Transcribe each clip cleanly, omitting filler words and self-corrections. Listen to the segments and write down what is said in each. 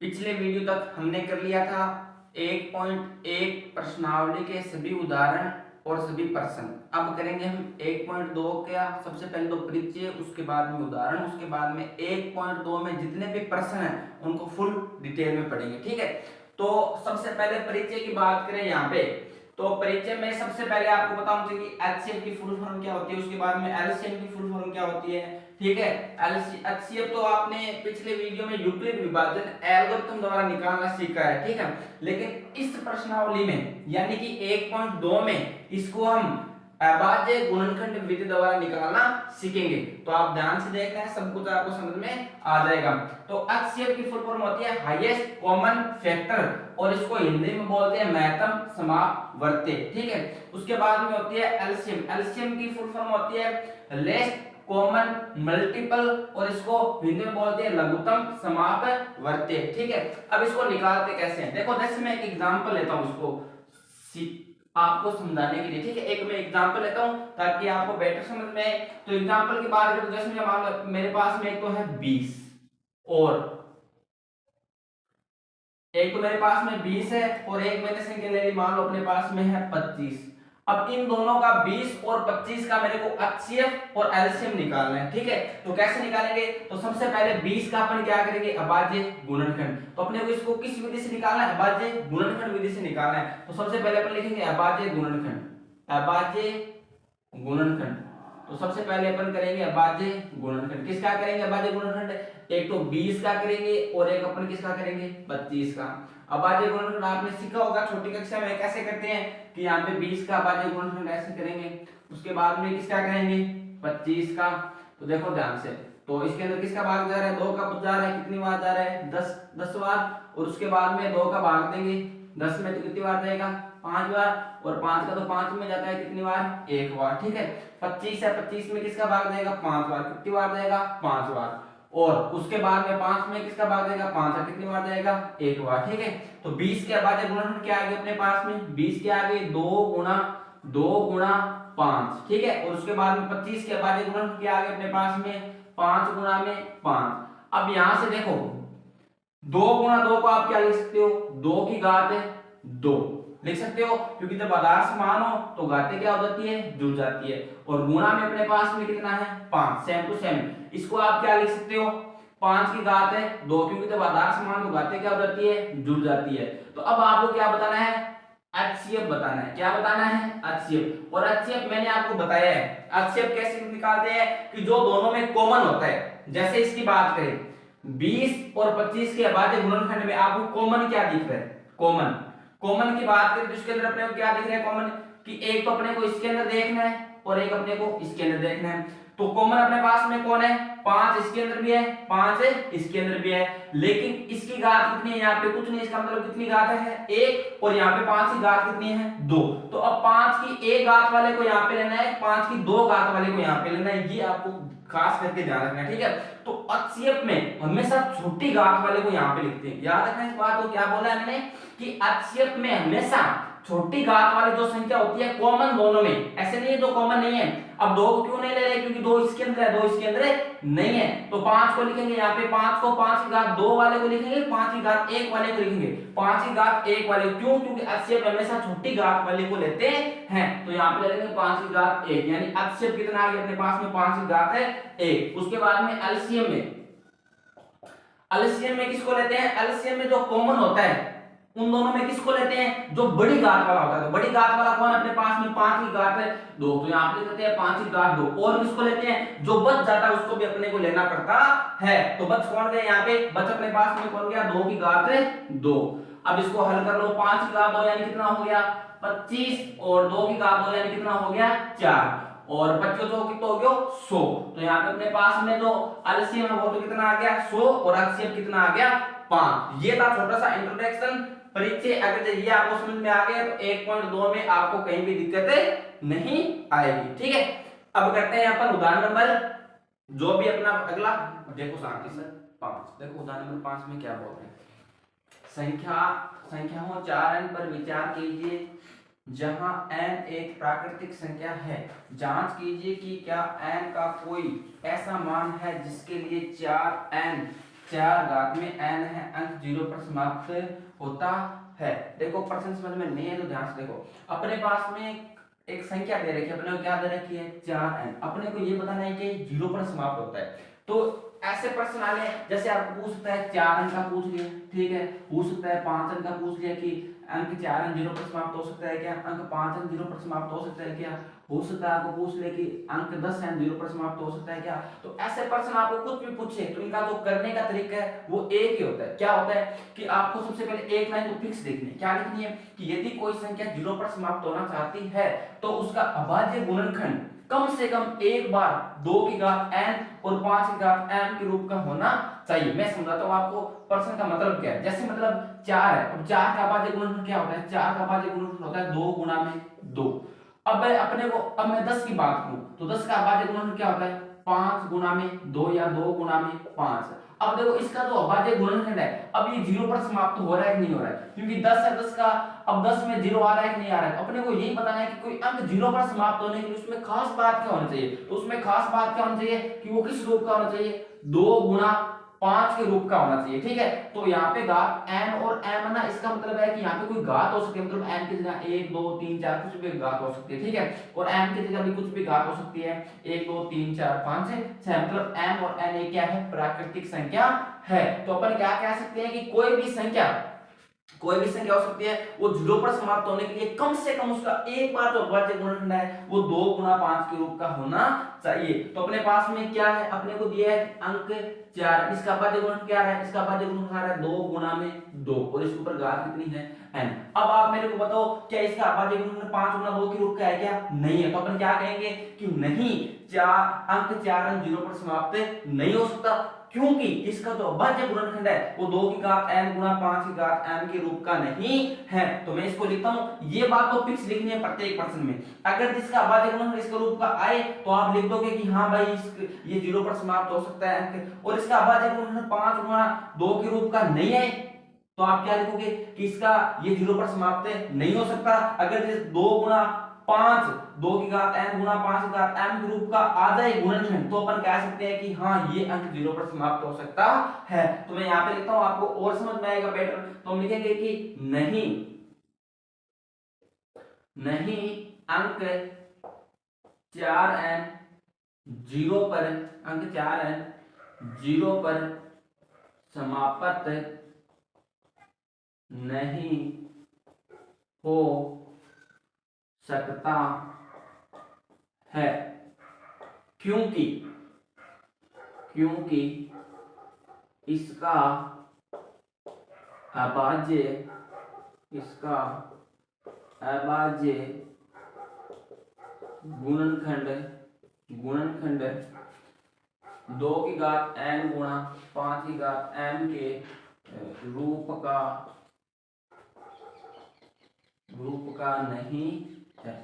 पिछले वीडियो तक हमने कर लिया था 1.1 प्रश्नावली के सभी उदाहरण और सभी प्रश्न। अब करेंगे हम 1.2 का सबसे पहले तो परिचय, उसके बाद में उदाहरण, उसके बाद में 1.2 में जितने भी प्रश्न हैं उनको फुल डिटेल में पढ़ेंगे। ठीक है, तो सबसे पहले परिचय की बात करें यहाँ पे, तो परिचय में सबसे पहले आपको बताऊं चाहिए कि एचसीएफ की फुल फॉर्म क्या होती है, उसके बाद में एलसीएम की फुल फॉर्म क्या होती है। ठीक है, एचसीएफ तो आपने पिछले वीडियो में यूक्लिड विभाजन एल्गोरिथम द्वारा निकालना सीखा है। ठीक है, लेकिन इस प्रश्नावली में यानी कि 1.2 में इसको हम अभाज्य गुणनखंड विधि द्वारा निकालना सीखेंगे। तो आप ध्यान से देखना है, सब कुछ आपको समझ में आ जाएगा। तो एचसीएफ की फुल फॉर्म होती है हाईएस्ट कॉमन फैक्टर, और इसको हिंदी में बोलते हैं महत्तम समावर्ती। ठीक है, उसके बाद में होती है एलसीएम। एलसीएम की फुल फॉर्म होती है लेस्ट कॉमन मल्टीपल, और इसको हिंदी में बोलते हैं लघुत्तम समापवर्ती। ठीक है, अब इसको निकालते कैसे हैं, देखो जैसे मैं एक एग्जांपल लेता हूं इसको आपको समझाने के लिए। ठीक है, एक मैं एग्जांपल लेता हूं ताकि आपको बेटर समझ में आए। तो एग्जांपल की बात करें तो जैसे मान लो मेरे पास में एक तो है 20 और एक तो मेरे पास में 20 है, और एक मैंने संख्या ले ली मान लो अपने पास में है 25। अब इन दोनों का 20 और 25 का मेरे को एचसीएफ और एलसीएम निकालना है। ठीक है, तो कैसे निकालेंगे, तो सबसे पहले 20 का अपन क्या करेंगे, अभाज्य गुणनखंड। तो अपने को इसको किस विधि से निकालना है, अभाज्य गुणनखंड विधि से निकालना है। तो सबसे पहले अपन लिखेंगे अभाज्य गुणनखंड, अभाज्य गुणनखंड। तो सबसे पहले अपन करेंगे अभाज्य गुणनखंड। किसका करेंगे अभाज्य गुणनखंड, एक तो 20 का करेंगे और एक अपन किसका करेंगे 25 का। अभाज्य गुणनखंड आपने सीखा होगा छोटी कक्षा में कैसे करते हैं कि यहाँ पे 20 का अभाज्य गुणनखंड ऐसे करेंगे, उसके बाद में किसका करेंगे 25 का। तो देखो ध्यान से, तो इसके अंदर किसका भाग जा रहा है, 2 का जा रहा है, कितनी बार जा रहा है 10 बार, और उसके बाद में 2 का भाग देंगे 10 में, तो कितनी बार जाएगा 5 बार, और 5 का तो 5 में जाता है कितनी बार 1 बार। ठीक है, 25 है, 25 में किसका भाग जाएगा 5 बार, कितनी बार जाएगा 5 बार, और उसके बाद में 5 में किसका भाग जाएगा 5 है, कितनी बार जाएगा 1 बार। ठीक है, तो 20 के अभाज्य गुणनखंड क्या आ गया अपने पास में, 20 के आगे 2 गुणा 5। ठीक है, और उसके बाद में 25 के अभाज्य गुणनखंड क्या आ गया अपने पास में 5 गुणा में 5। अब यहां से देखो 2 गुणा 2 को आप क्या लिख सकते हो, 2 की घात 2 लिख सकते हो, क्योंकि जब आधार समान हो तो घातें क्या हो जाती है, जुड़ जाती है। और गुणा में अपने पास में कितना है 5, सेम टू सेम, इसको आप क्या लिख सकते हो 5 की घात 2, क्योंकि जब आधार समान तो घातें क्या हो जाती है, जुड़ जाती है। तो अब आपको क्या बताना है, एचसीएफ बताना है। क्या बताना है, एचसीएफ। और एचसीएफ मैंने आपको बताया है, एचसीएफ कैसे निकालते हैं कि जो दोनों में कॉमन होता है। जैसे इसकी बात करें 20 और 25 के अभाज्य गुणनखंड में आपको कॉमन क्या दिख रहा है, कॉमन की बात करें तो इसके अंदर अपने को क्या दिख रहा है कॉमन, कि एक तो अपने को इसके अंदर देखना है और एक अपने को इसके अंदर देखना है। तो कॉमन अपने पास में कौन है, 5 इसके अंदर भी है, 5 इसके अंदर भी है, लेकिन इसकी घात कितनी है, यहाँ पे कुछ नहीं, इसका मतलब कितनी घात है 1, और यहाँ पे 5 की घात कितनी है 2। तो अब 5 की 1 घात वाले को यहाँ पे लेना है, 5 की 2 घात वाले को यहाँ पे लेना है, ये आपको खास करके ध्यान रखना है। ठीक है, तो एचसीएफ में हमेशा छोटी घात वाले को यहाँ पे लिखते हैं, याद रखना इस बात को। क्या बोला है मैंने कि एचसीएफ में हमेशा छोटी घात वाली जो संख्या होती है कॉमन दोनों में, ऐसे नहीं है दो कॉमन नहीं है। अब 2 को क्यों नहीं ले रहे, क्योंकि 2 इसके अंदर है, 2 इसके अंदर नहीं है। तो 5 को लिखेंगे यहाँ पे, 5 को 5 की घात 2 वाले को लिखेंगे, 5 की घात 1 वाले को लिखेंगे, 5 की घात 1 वाले, क्यों, क्योंकि एचसीएफ हमेशा छोटी घात वाले को लेते हैं। तो यहाँ पे ले लेंगे 5 की घात 1, यानी एचसीएफ कितना आ गया अपने पास में 5 की घात 1। उसके बाद में एलसीएम में किसको लेते हैं, एलसीएम में जो कॉमन होता है उन दोनों में किसको लेते हैं, जो बड़ी घात वाला होता है। तो बड़ी घात वाला कौन है अपने पास में 5 की घात 2, तो यहाँ पे लेते हैं 5 की घात 2। और किसको लेते हैं, जो बच जाता है उसको भी अपने को लेना पड़ता है। तो बच कौन गए यहाँ पे, बच अपने पास में कौन गया 2 की घात 2। अब इसको हल कर लो, 5 की घात 2 यानी कितना हो गया 25, और 2 की घात 2 यानी कितना हो गया 4, और 25 तो कितना हो गया 100। तो यहाँ पे अपने पास में जो एलसीएम है वो तो कितना आ गया 100, और एचसीएफ कितना आ गया 5। ये था छोटा सा इंट्रोडक्शन परिचय। अगर ये आपको समझ में आ गया तो 1.2 में आपको कहीं भी दिक्कत नहीं आएगी। ठीक है, अब करते हैं अपन उदाहरण नंबर जो भी अपना अगला, देखो शांति से 5। देखो उदाहरण नंबर 5 में क्या बोल रहे हैं, संख्याओं 4n पर विचार कीजिए जहां n एक प्राकृतिक संख्या है। जांच कीजिए कि क्या n का कोई ऐसा मान है जिसके लिए 4n 4 घात में n है अंक 0 पर समाप्त होता है। देखो प्रश्न समझ में नहीं है तो ध्यान से देखो, अपने पास में एक संख्या दे रखी है, अपने को क्या दे रखी है 4n, अपने को ये बताना है कि 0 पर समाप्त होता है। तो ऐसे प्रश्न आने जैसे आपको पूछ सकता है 4 अंक का पूछ लिया, ठीक है, पूछ सकता है 5 अंक का पूछ लिया कि अंक 4 अंक 0 पर समाप्त हो सकता है क्या, अंक 5 अंक 0 पर समाप्त हो सकता है क्या, हो सकता है आपको पूछ ले कि अंक 10 अंक 0 पर समाप्त हो सकता है क्या। तो ऐसे प्रश्न आपको कुछ भी पूछे तो इनका जो करने का तरीका है वो एक ही होता है। क्या होता है कि आपको सबसे पहले एक लाइन तो फिक्स देखनी है, क्या लिखनी है कि यदि कोई संख्या 0 पर समाप्त होना चाहती है तो उसका अभाज्य गुणनखंड कम से कम एक बार 2 की घात n और 5 की घात m के रूप का होना चाहिए। मैं समझाता हूं आपको प्रश्न का मतलब क्या है। जैसे मतलब 4 है, अब 4 का अभाज्य गुणनखंड क्या होता है, 4 का अभाज्य गुणनखंड होता है 2 गुना में 2। अब अपने को, अब मैं 10 की बात करूं तो 10 का अभाज्य गुणनखंड क्या होता है 5 गुना में 2 या 2 गुना में 5। अब देखो इसका जो अभाज्य गुणनखंड है अब ये 0 पर समाप्त हो रहा है कि नहीं हो रहा है, क्योंकि 10 है, 10 का अब 10 में 0 आ रहा है कि नहीं आ रहा है। अपने को यही बताना है कि कोई अंक 0 पर समाप्त होने के लिए उसमें खास बात क्या होनी चाहिए, तो उसमें खास बात क्या होनी चाहिए कि वो किस रूप का होना चाहिए, 2 गुना 5 के रूप का होना चाहिए, ठीक है। तो यहाँ पे घात n और m ना, इसका मतलब है कि यहाँ पे कोई घात हो सकती है, मतलब n की जगह 1 2 3 4 कुछ भी घात हो सकती है, ठीक है, और m की जगह भी कुछ भी घात हो सकती है 1 2 3 4 5 6, मतलब m और n क्या है प्राकृतिक संख्या है। तो अपन क्या कह सकते हैं कि कोई भी संख्या हो सकती है वो 0 पर समाप्त होने के लिए कम से कम उसका एक बार जो अभाज्य गुणनखंड है वो 2 गुना 5 के रूप का होना चाहिए। तो अपने पास में क्या है, अपने को दिया है अंक 4, इसका अभाज्य गुणनखंड क्या है, इसका अभाज्य गुणनखंड है 2 गुना में 2 और इसके ऊपर घात कितनी है n। अब आप मेरे को बताओ क्या इसका अभाज्य गुणनखंड 5 गुना 2 के रूप का है क्या, नहीं है। तो अपन क्या कहेंगे कि नहीं, 4 अंक 4 अंक 0 पर समाप्त नहीं हो सकता, क्योंकि इसका जो अभाज्य गुणनखंड है वो 2 की घात n गुना 5 की घात m के रूप का नहीं है। तो मैं इसको लिखता हूं, ये बात तो फिक्स लिखनी है प्रत्येक प्रश्न में। अगर जिसका अभाज्य गुणनखंड इसके रूप का आए तो आप लिख दोगे कि हाँ भाई ये 0 पर समाप्त हो सकता है अंक, और इसका अभाज्य गुणनखंड 5 गुना 2 के रूप का नहीं है तो आप क्या लिखोगे कि इसका ये 0 पर समाप्त नहीं हो सकता। अगर 2 गुना 5 2 की घात n गुना 5 की घात m के रूप का आ जाए गुणनखंड तो अपन कह सकते हैं कि हाँ ये अंक 0 पर समाप्त हो सकता है। तो मैं यहाँ पे लिखता हूँ, आपको और समझ में आएगा बेटर, तो हम लिखेंगे कि नहीं अंक 4n 0 पर, अंक 4n 0 पर समाप्त नहीं हो सकता है, क्योंकि इसका अभाज्य गुणनखंड 2 की घात n गुणा 5 की घात m के रूप का नहीं है।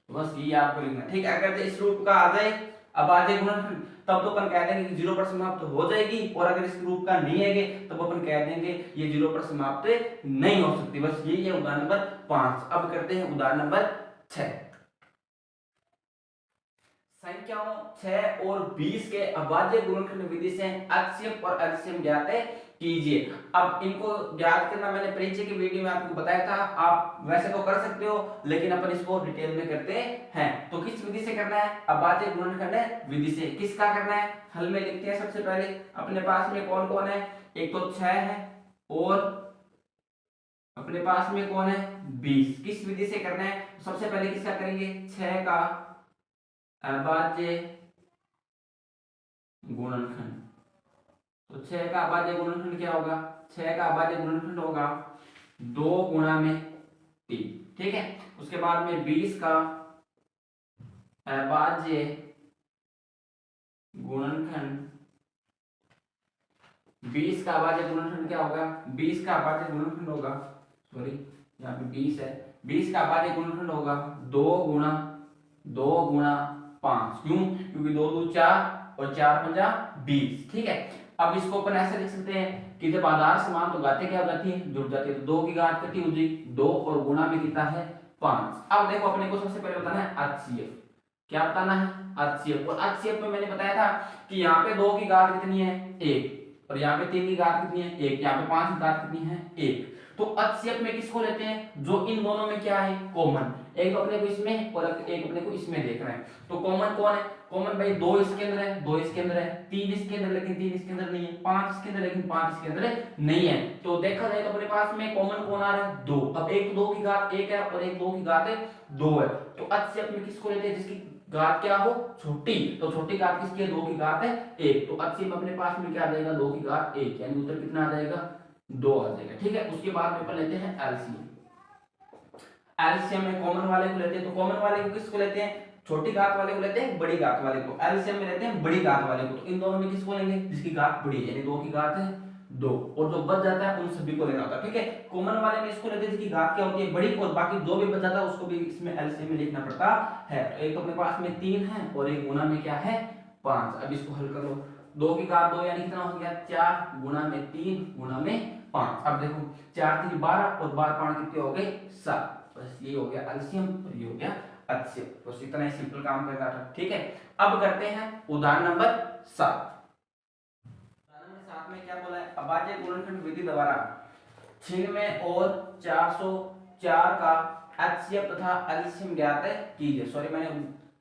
बस ये आपको लिखना, ठीक है। अगर इस रूप का आ जाए अभाज्य गुणनखंड तब तो अपन कह देंगे कि 0 पर समाप्त हो जाएगी, और अगर इस रूप का नहीं है तब अपन कह देंगे ये 0 पर समाप्त नहीं हो सकती। बस यही है उदाहरण नंबर 5। अब करते हैं उदाहरण नंबर 6। संख्याओं 6 और 20 के अभाज्य गुणनखंड विधि से HCF और LCM ज्ञात कीजिए। अब इनको ज्ञात करना मैंने परिचय की वीडियो में आपको बताया था, आप वैसे तो कर सकते हो लेकिन अपन इसको डिटेल में करते हैं। तो किस विधि से करना है, अभाज्य गुणनखंड विधि से। किसका करना है, हल में लिखते हैं। सबसे पहले अपने पास में कौन कौन है, एक तो 6 है और अपने पास में कौन है 20। किस विधि से करना है, सबसे पहले किसका करेंगे, 6 का अभाज्य गुणनखंड। तो 6 का अभाज्य गुणनखंड क्या होगा, 6 का अभाज्य गुणनखंड होगा 2 गुणा में 3, ठीक है। उसके बाद में 20 का अभाज्य गुणनखंड, 20 का अभाज्य गुणनखंड क्या होगा, 20 का अभाज्य गुणनखंड होगा, सॉरी यहाँ पे 20 है, 20 का अभाज्य गुणनखंड होगा 2 गुणा 5। क्यों, क्योंकि 2 2 4 और 4 5 20, ठीक है। अब इसको अपन ऐसे लिख सकते हैं कि जब आधार समान तो घातें क्या हो जाती है, जुड़ जाती है। तो 2 की घात कितनी हो जाएगी 2 और गुणा में कितना है 5। अब देखो अपने को सबसे पहले बताना है HCF। क्या बताना है HCF, और HCF में मैंने बताया था कि यहाँ पे 2 की घात कितनी है 1, और यहाँ पे 3 की घात कितनी है 1, यहाँ पे 5 की घात कितनी है 1। तो HCF में किसको लेते हैं जो इन दोनों में क्या है कॉमन, एक अपने को इसमें और एक अपने को इसमें देखना है। तो कॉमन कौन है, कॉमन भाई 2 इसके अंदर है, 2 इसके अंदर है, 3 इसके अंदर लेकिन 3 इसके अंदर नहीं है, 5 इसके अंदर लेकिन 5 इसके अंदर नहीं है। तो देखा जाए तो अपने पास में कॉमन कौन आ रहा है 2। अब एक 2 की घात 1 है और एक 2 की घात 2 है। तो HCF में किसको लेते हैं जिसकी घात क्या हो छोटी, तो छोटी घात किसकी है 2 की घात है 1। तो HCF अपने पास में क्या आ जाएगा 2 की घात 1, यानी उत्तर कितना आ जाएगा 2 आ जाएगा। ठीक है, उसके बाद में अपन लेते हैं एलसीएम। एलसीएम में कॉमन वाले को लेते हैं, तो कॉमन वाले को किसको लेते हैं छोटी घात वाले को लेते हैं बड़ी घात वाले को, एलसीएम में लेते हैं बड़ी घात वाले को। तो इन दोनों में किसको लेंगे जिसकी घात बड़ी है, यानी 2 की घात है 2, और जो बच जाता है उन सभी को लेना होता है। ठीक है, कॉमन वाले में इसको लेते हैं जिसकी घात क्या होती है बड़ी, और बाकी जो भी बच जाता है उसको भी इसमें एलसीएम में लिखना पड़ता है। तो एक तो अपने पास में 3 है और एक गुना में क्या है 5। अब इसको हल करो, 2 की घात 2 यानी कितना हो गया 4 गुना में 3 गुना में 5। अब देखो 4 3 12 और 12 5 कितने हो गए 7। बस ये हो गया एलसीएम और ये हो गया HCF। तो इतना ही सिंपल काम करना था। ठीक है, अब करते हैं उदाहरण नंबर 7। उदाहरण नंबर 7 में क्या बोला है, अभाज्य गुणनखंड विधि द्वारा 96 और 404 का HCF तथा एलसीएम ज्ञात कीजिए। सॉरी मैंने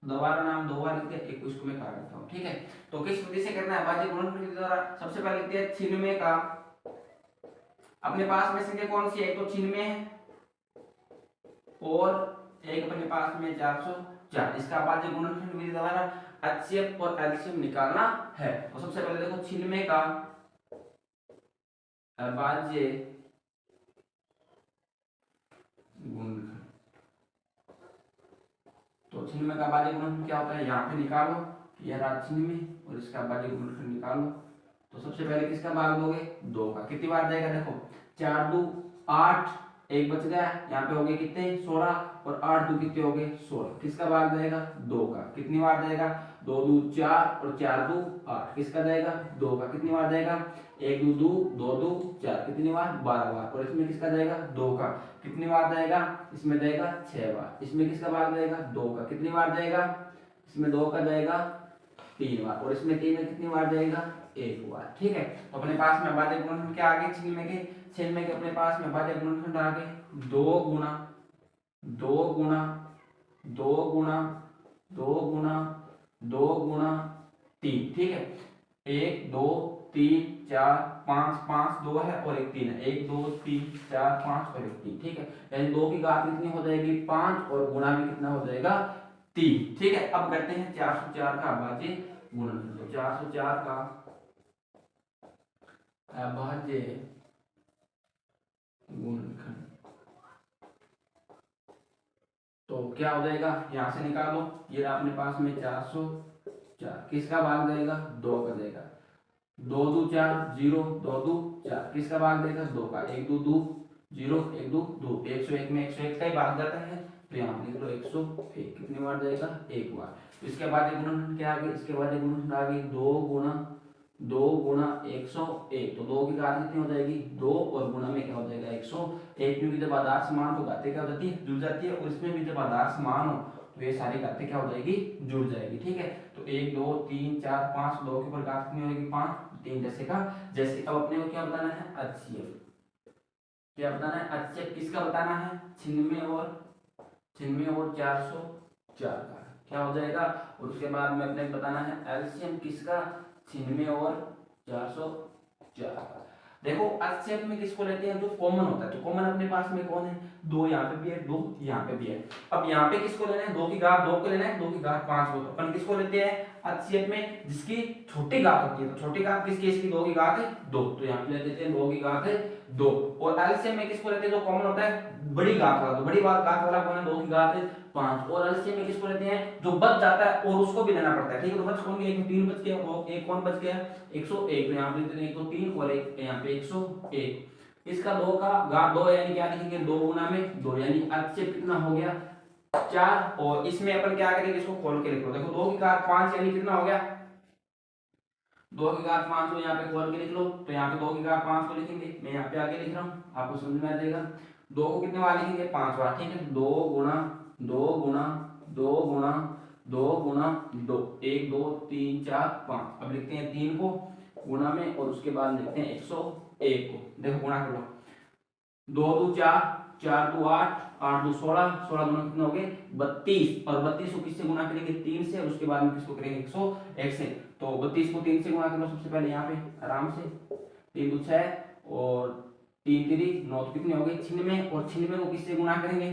दोबारा नाम दो बार लिख दिया, एक इसको मैं काट देता हूं। ठीक है, तो किस विधि से करना है अभाज्य गुणनखंड विधि द्वारा। सबसे पहले लिखते हैं 96 का, अपने पास में संख्या कौन सी है, एक तो 96 है और एक अपने पास में 404। इसका अभाज्य गुणनखंड विधि द्वारा HCF और एलसीएम निकालना है। तो सबसे पहले देखो 96 का अभाज्य गुणनखंड, तो 96 का अभाज्य गुणनखंड क्या होता है यहाँ पे निकालो, यह रहा 96 और इसका अभाज्य गुणनखंड निकालो। तो सबसे पहले किसका भाग दोगे 2 का, कितनी बार जाएगा देखो 4 2 8, एक बच गया, यहाँ पे हो गए कितने 16 और 8 2 कितने हो गए 16। किसका भाग जाएगा 2 का, कितनी बार जाएगा 2 2 4 और 4 2 8। किसका जाएगा 2 का, कितनी बार जाएगा 1 2 2 2 2 4, कितनी बार 12 बार। और इसमें किसका जाएगा 2 का, कितनी बार जाएगा इसमें जाएगा 6 बार। इसमें किसका भाग जाएगा 2 का, कितनी बार जाएगा इसमें 2 का जाएगा 3 बार। और इसमें 3 में कितनी बार जाएगा 1 बार। ठीक है, तो अपने पास में अभाज्य गुणनखंड क्या आ गए 96 के अपने पास में अभाज्य गुणनखंड आ गए 2 गुना 2 गुना 2 गुना 2 गुना 2 गुना 3। ठीक है, 1 2 3 4 5 5 2 है और एक 3 है, 1 2 3 4 5 और एक 3। ठीक है, यानी 2 की घात कितनी हो जाएगी 5 और गुणा भी कितना हो जाएगा 3। ठीक है, अब करते हैं 404 का अभाज्य गुणनखंड। तो 404 का अभाज्य गुणनखंड तो क्या हो जाएगा यहां से निकालो, ये अपने पास में 404, किसका भाग जाएगा 2 का जाएगा, 2 2 4 0 2 2 4, किसका भाग देगा 2 का, 1 2 2 0 1 2 2, 101 में 101 का ही भाग जाता है। तो यहाँ लिख लो 101, कितनी बार जाएगा 1 बार। तो इसके बाद गुणनखंड क्या आ गई, इसके बाद गुणनखंड आ गई 2 गुना 101। तो 2 की घात कितनी हो जाएगी 2 और गुणा में क्या हो जाएगा 101, क्योंकि जब आधार समान तो घातें क्या हो जाती है जुड़ जाती है, और इसमें भी जब आधार समान हो तो ये सारी घातें क्या हो जाएगी जुड़ जाएगी। ठीक है, तो 1 2 3 4 5, 2 के ऊपर घात कितनी होगी 5, 3 जैसे का जैसे। अब अपने को क्या बताना है HCF, क्या बताना है HCF किसका बताना है 96 और 404 का क्या हो जाएगा। और उसके बाद में अपने बताना है एलसीएम किसका 96 और 404 का। देखो HCF में किसको लेते हैं जो कॉमन होता है, तो कॉमन अपने पास में कौन है 2 यहाँ पे भी है 2 यहाँ पे भी है। अब यहाँ पे किसको लेना है 2 की घात 2 को लेना है, 2 की घात 5 को। तो अपन किसको लेते हैं HCF में जिसकी छोटी घात होती है, तो छोटी घात किसकी इसकी 2 की घात है 2, तो यहाँ पे ले लेते हैं 2 की घात है 2। और एलसीएम में किसको लेते हैं जो कॉमन होता है बड़ी घात वाला, तो बड़ी घात वाला कौन है 2 की घात है 5। और एलसीएम में किसको लेते हैं जो बच जाता है और उसको भी लेना पड़ता है। ठीक है, तो बच कौन गया 1 3 बच गया और एक कौन बच गया 101। तो यहाँ पे लेते हैं 1 तो 3 और एक यहाँ पे 101। इसका 2 का घात 2 यानी क्या लिखेंगे 2 गुना में 2, यानी HCF कितना हो गया 4। और इसमें अपन क्या करेंगे इसको खोल के लिख लो, देखो 2 की घात 5 यानी कितना हो गया 2 की घात 5 को यहाँ पे खोल के लिख लो। तो यहाँ पे 2 की घात 5 को लिखेंगे, मैं यहाँ पे आगे लिख रहा हूँ आपको समझ में आ जाएगा। 2 को कितने बार लिखेंगे 5 बार। ठीक है, 2 गुना 2 गुना 2 गुना 2 गुना 2, 1 2 3 4 5। अब लिखते हैं 3 को गुणा में और उसके बाद लिखते हैं 101 को। देखो गुणा कर लो, 2 2 4, 4 2 8, 8 2 16, 16 दूना कितने हो गए 32, और 32 को किससे गुणा करेंगे 3 से, और उसके बाद में किसको करेंगे 101 से। तो 32 को 3 से गुणा कर लो सबसे पहले यहाँ पे आराम से, 3 2 6 और 3 3 9, तो कितने हो गए 96, और 96 को किससे गुणा करेंगे,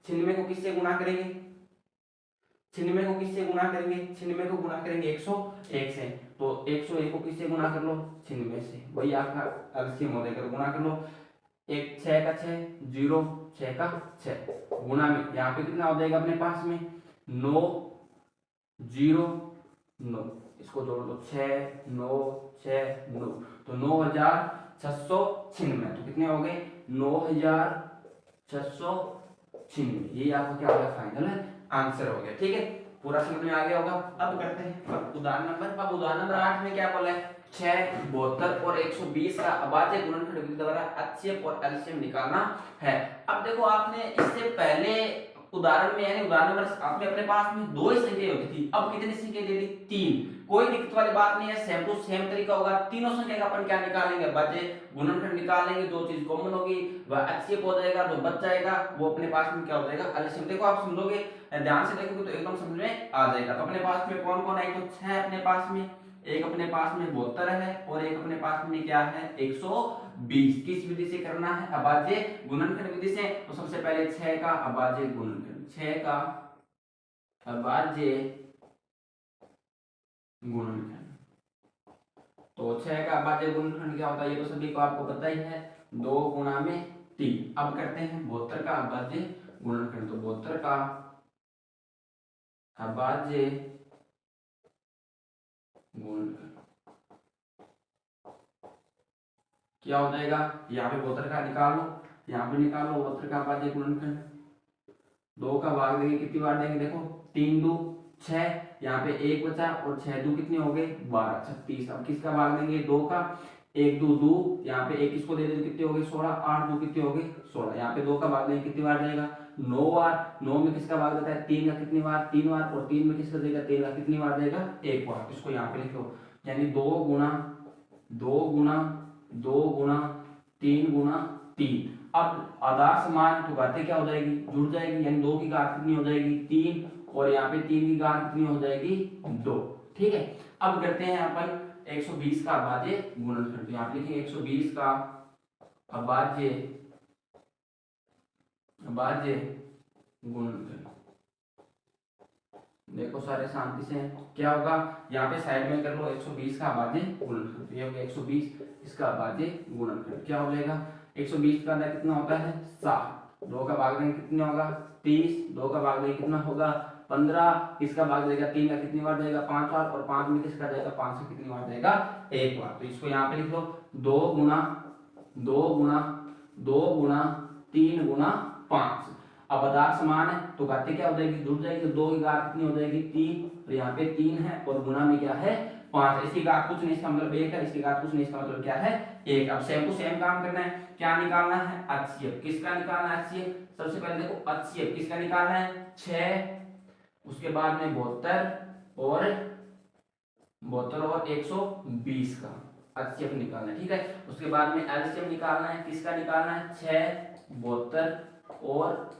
96 को किससे गुणा करेंगे, 96 को किससे गुणा करेंगे, 96 को गुणा करेंगे 101 से। तो 101 को किससे गुणा कर लो 96 से, वही आपका एलसीएम हो जाएगा। गुणा कर लो, 1 6 का 6, 0 6 का 6, गुणा में यहाँ पे कितना हो जाएगा अपने पास में 9 0 9, इसको जोड़ लो 6 9 6 9, तो 9696, तो कितने हो गए 9696, यही आपका क्या हो गया फाइनल आंसर हो गया। ठीक है, पूरा समझ में आ गया होगा। अब करते हैं उदाहरण नंबर 8 में क्या बोला है 6 72 और 120 का अभाज्य गुणनखंड विधि द्वारा HCF और LCM निकालना है। अब देखो आपने इससे पहले उदाहरण में यानी उदाहरण नंबर आपने अपने पास में 2 ही संख्या होती थी, अब कितनी संख्या दे दी 3, कोई दिक्कत वाली बात नहीं है, सेम टू सेम तरीका होगा। तीनों संख्या का अपन क्या निकालेंगे अभाज्य गुणनखंड निकालेंगे, जो चीज कॉमन होगी वह HCF हो जाएगा, जो बच जाएगा वो अपने पास में क्या हो जाएगा LCM। देखो आप समझोगे, ध्यान से देखोगे तो एकदम समझ में आ जाएगा। तो अपने पास में कौन कौन है, तो 6 अपने पास में, एक अपने पास में 72 है, और एक अपने पास में क्या है 120। किस विधि से करना है अभाज्य गुणनखंड विधि से। तो सबसे पहले 6 का अभाज्य गुणनखंड, 6 का अभाज्य गुणनखंड, तो 6 का अभाज्य गुणनखंड क्या होता है ये तो सभी को आपको पता ही है, 2 गुणा में 3। अब करते हैं 72 का अभाज्य गुणनखंड, तो 72 का अभाज्य गुणनखंड क्या हो जाएगा, यहाँ पे 72 का निकाल लो, यहाँ पे निकाल लो 72 का अभाज्य गुणनखंड, 2 का भाग देंगे कितनी बार देंगे, देखो 3 2 6, यहाँ पे 1 बचा और 6 2 कितने हो गए 12 36। अब किसका भाग देंगे 2 का, 1 2 2, यहाँ पे 1 किसको दे देंगे कितने हो गए 16, 8 2 कितने हो गए 16, यहाँ पे 2 का भाग देंगे कितनी बार जाएगा 9 बार, 9 में किसका भाग देता है 3 का कितनी बार 3 बार, और 3 में किसका देगा 3 का कितनी बार देगा 1 बार। इसको यहाँ पे लिख लो, यानी 2 गुणा 2 गुणा 2 गुणा 3 गुणा 3। अब आधार समान तो घातें क्या हो जाएगी जुड़ जाएगी, यानी 2 की घात कितनी हो जाएगी 3, और यहाँ पे 3 की घात कितनी हो जाएगी 2। ठीक है, अब करते हैं अपन 120 का अभाज्य गुणनखंड, यहाँ पे लिखेंगे 120 का अभाज्य गुणनखंड। देखो सारे शांति से क्या होगा, यहाँ पे साइड में कर लो 120 का अभाज्य गुणनखंड, ये हो गया 120, इसका अभाज्य गुणनखंड क्या हो जाएगा 120 का अंदर कितना होता है 7, 2 का भाग देंगे कितना होगा 30, 2 का भाग देंगे कितना होगा 15, इसका भाग देगा 3 का कितनी बार जाएगा 5 बार, और 5 में किसका जाएगा 5 से कितनी बार जाएगा 1 बार। तो इसको यहाँ पे लिख लो 2 गुणा 2 गुणा 2 गुणा 3 गुणा 5। अब आधार समान है तो घातें क्या हो जाएगी जुड़ जाएगी, 2 की घात कितनी हो जाएगी 3, और यहाँ पे 3 है और गुणा में क्या है 5, इसकी घात कुछ नहीं इसका मतलब 1 है, इसकी घात कुछ नहीं इसका मतलब क्या है 1। अब सेम टू सेम काम करना है, क्या निकालना है HCF, किसका निकालना है HCF, सबसे पहले देखो HCF किसका निकालना है 6, उसके बाद में 72 और 120 का HCF निकालना है। ठीक है, उसके बाद में LCM निकालना है, किसका निकालना है 6 72 और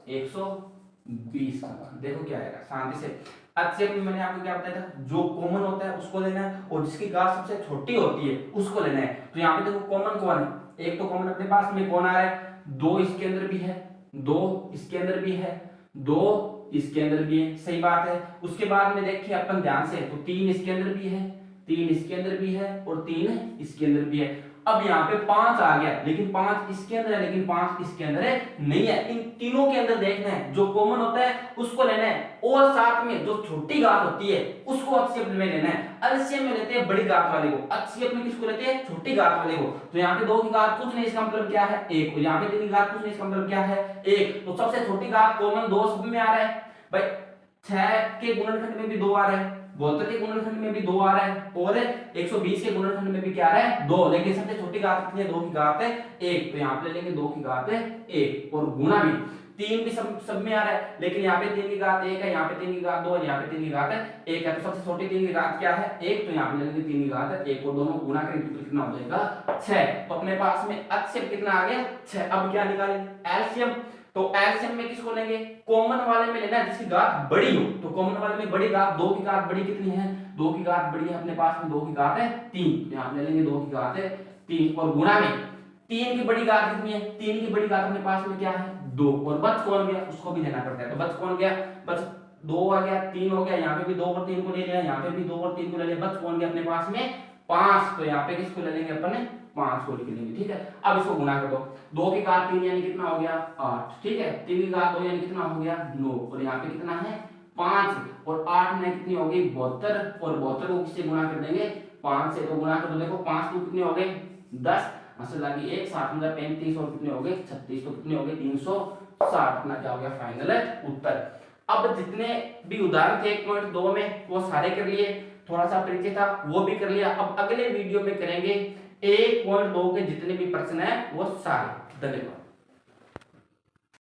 120 का। देखो क्या आएगा शांति से, HCF में मैंने आपको क्या बताया था, जो कॉमन होता है उसको लेना है, और जिसकी घात सबसे छोटी होती है उसको लेना है। तो यहाँ पे देखो कॉमन कौन है, एक तो कॉमन अपने पास में कौन आ रहा है 2 इसके अंदर भी है, 2 इसके अंदर भी है, 2 इसके अंदर भी है, सही बात है। उसके बाद में देखिए अपन ध्यान से, तो 3 इसके अंदर भी है, 3 इसके अंदर भी है, और 3 इसके अंदर भी है। अब यहाँ पे 5 आ गया, लेकिन 5 इसके अंदर है, लेकिन 5 इसके अंदर है नहीं है। इन तीनों के अंदर देखना है, जो कॉमन होता है उसको लेना है, और साथ में जो छोटी घात होती है उसको HCF में लेना है। LCM में लेते हैं बड़ी घात वाले को, HCF में किसको लेते हैं छोटी घात वाले को। तो यहाँ पे 2 की घात कुछ नहीं इसका मतलब क्या है 1, और यहाँ पे 3 की घात कुछ नहीं इसका मतलब क्या है 1। तो सबसे छोटी घात कॉमन 2 सब में आ रहा है भाई, 6 के गुणनखंड में भी 2 आ रहा है, 72 के गुणनखंड में भी 2 आ रहा है, और 120 के गुणनखंड में भी क्या आ रहा है 2, लेकिन सबसे छोटी घात कितनी है 2 की घात है 1। तो यहाँ पे ले लेंगे 2 की घात है 1, और गुणा भी 3 भी सब में आ रहा है, लेकिन यहाँ पे 3 की घात 1 है, यहाँ पे 3 की घात 2 है, यहाँ पे 3 की घात 1 है, तो सबसे छोटी 3 की घात क्या है 1, तो यहाँ पे ले लेंगे 3 की घात 1 और दोनों गुणा करेंगे तो कितना हो जाएगा 6। तो अपने पास में HCF कितना आ गया 6। अब क्या निकालेंगे एलसीएम, तो एलसीएम में किसको लेंगे कॉमन वाले में लेना है जिसकी घात बड़ी हो, तो कॉमन वाले में बड़ी घात 2 की घात बड़ी कितनी है 2 की घात बड़ी है अपने पास में 2 की घात है 3, तो यहाँ ले लेंगे 2 की घात है 3 और गुणा में 3 की बड़ी घात कितनी है 3 की बड़ी घात अपने पास में क्या है 2 और बच कौन गया उसको भी लेना पड़ता है, तो बच कौन गया बच 2 आ गया 3 हो गया, यहाँ पे भी 2 और 3 को ले लिया, यहाँ पे भी 2 और 3 को ले लिया, बच कौन गया अपने पास में 5, तो यहाँ पे किसको ले लेंगे अपन 5 को लिख लेंगे। ठीक है, अब इसको गुणा कर दो 2 की घात 3 यानी कितना हो गया 8, ठीक है 3 की घात 2 यानी कितना हो गया 9 और यहाँ पे कितना है 5 और 8 में कितनी हो गई 72 और 72 को किससे गुणा कर देंगे 5 से, तो गुणा कर दो देखो 5 को कितने हो गए 10 असर लगी 1 7 में 35 और कितने हो गए 36, तो कितने हो गए 360, अपना क्या हो गया फाइनल उत्तर। अब जितने भी उदाहरण थे 1.2 में वो सारे कर लिए, थोड़ा सा परिचय था वो भी कर लिया। अब अगले वीडियो में करेंगे 1.2 के जितने भी प्रश्न है वो सारे। धन्यवाद।